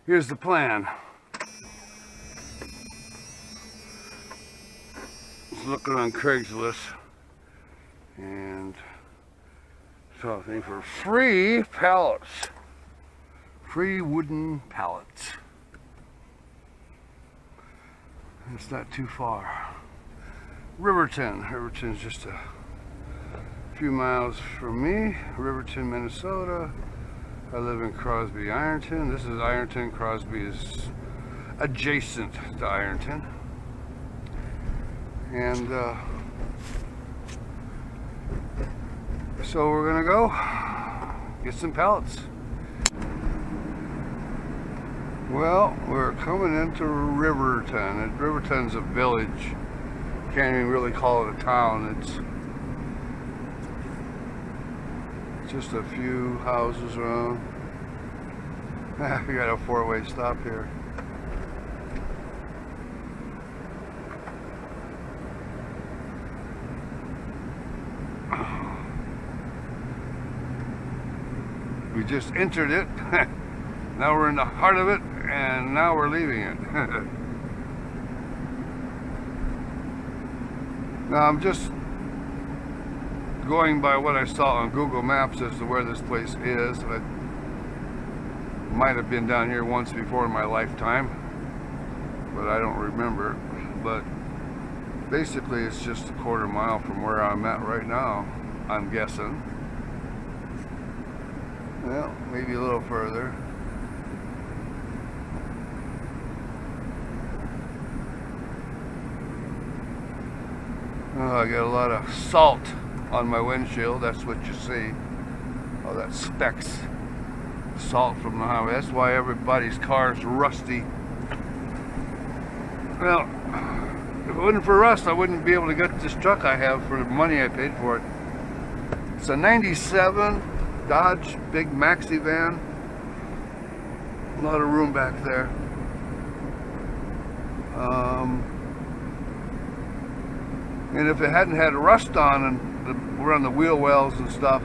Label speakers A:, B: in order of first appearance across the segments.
A: Here's the plan. Just looking on Craigslist and saw a thing for free pallets. Free wooden pallets. It's not too far. Riverton. Riverton's just a few miles from me. Riverton, Minnesota. I live in Crosby, Ironton. This is Ironton. Crosby is adjacent to Ironton. And so we're gonna go get some pallets. Well, we're coming into Riverton. And Riverton's a village. Can't even really call it a town. It's just a few houses around. We got a four-way stop here. We just entered it. Now we're in the heart of it, and now we're leaving it. Now I'm just going by what I saw on Google Maps as to where this place is. I might have been down here once before in my lifetime, but I don't remember. But basically it's just a quarter mile from where I'm at right now, I'm guessing. Well, maybe a little further. Oh, I got a lot of salt on my windshield. That's what you see. Oh, that specks salt from the highway. That's why everybody's car's rusty. Well, if it wasn't for rust, I wouldn't be able to get this truck I have for the money I paid for it. It's a 97 Dodge big maxi van. A lot of room back there. And if it hadn't had rust on and around the wheel wells and stuff,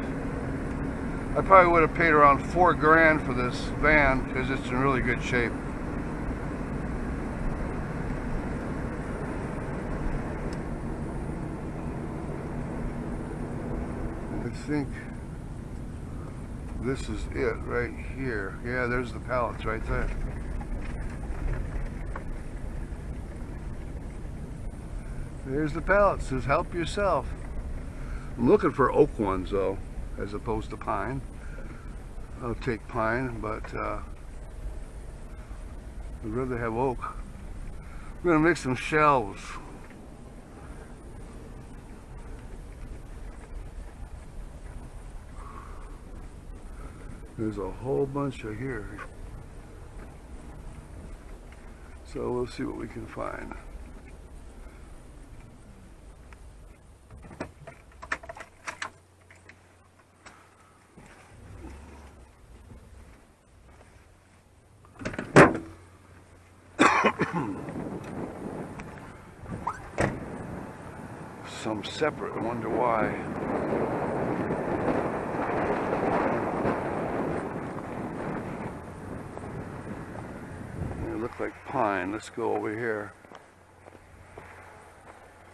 A: I probably would have paid around $4 grand for this van because it's in really good shape. I think this is it right here. Yeah, there's the pallets right there. There's the pallets. Says help yourself. I'm looking for oak ones though, as opposed to pine. I'll take pine, but I'd rather have oak. We're gonna make some shelves. There's a whole bunch of here. So we'll see what we can find. Some separate, I wonder why. They look like pine. Let's go over here.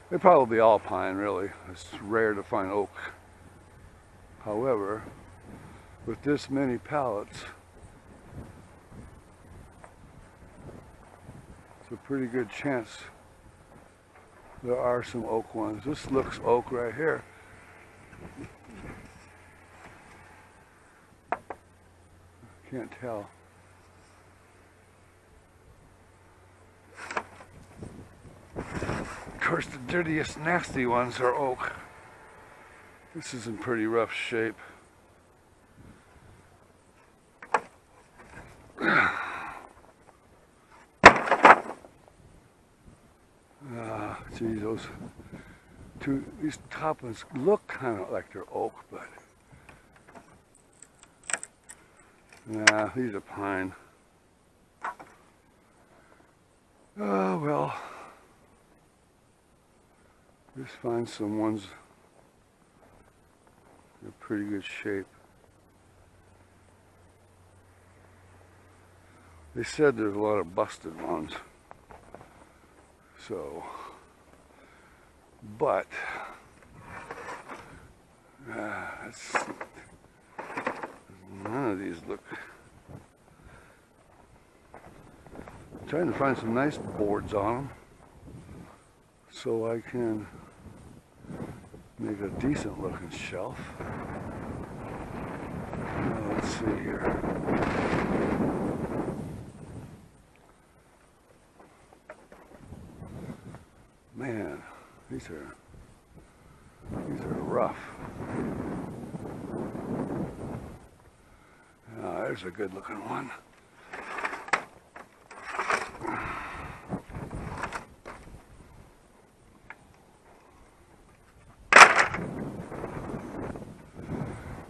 A: They're probably all pine, really. It's rare to find oak. However, with this many pallets, it's a pretty good chance there are some oak ones. This looks oak right here. Can't tell. Of course, the dirtiest, nasty ones are oak. This is in pretty rough shape. Gee, these top ones look kind of like they're oak, but nah, these are pine. Oh well, just find some ones in pretty good shape. They said there's a lot of busted ones. So, but none of these look. I'm trying to find some nice boards on them so I can make a decent looking shelf. Now, let's see here. Man, these are rough. Oh, there's a good looking one.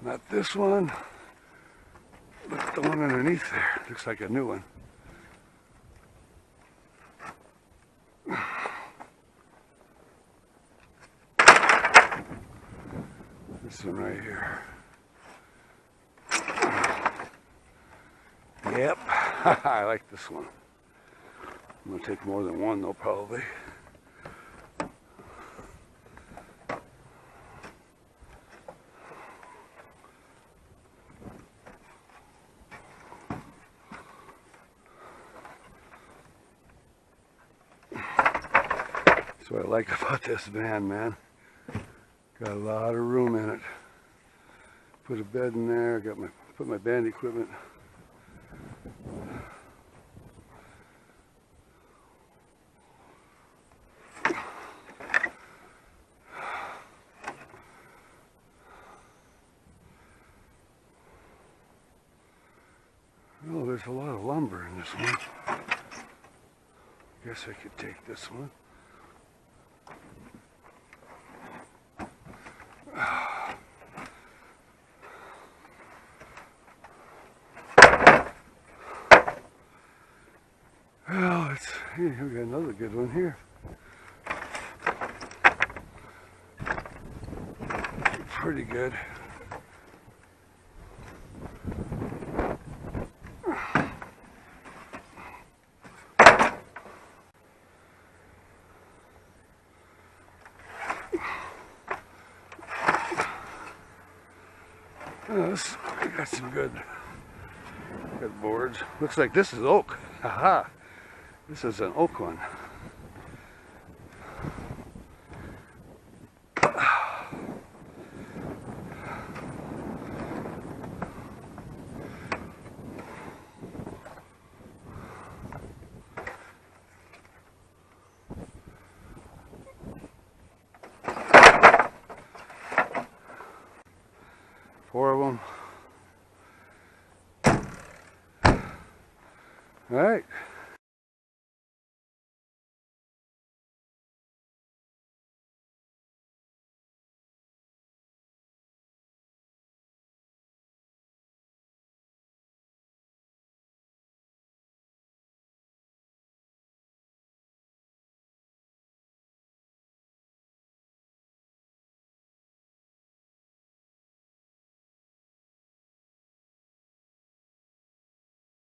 A: Not this one. Look at the one underneath there. Looks like a new one. This one right here. Yep, I like this one. I'm gonna take more than one though, probably. That's what I like about this van, man. Got a lot of room in it. Put a bed in there. Put my band equipment. Oh, there's a lot of lumber in this one. Guess I could take this one. Well, we got another good one here. Pretty good. We got some good boards. Looks like this is oak. Haha. This is an oak one. Four of them. All right.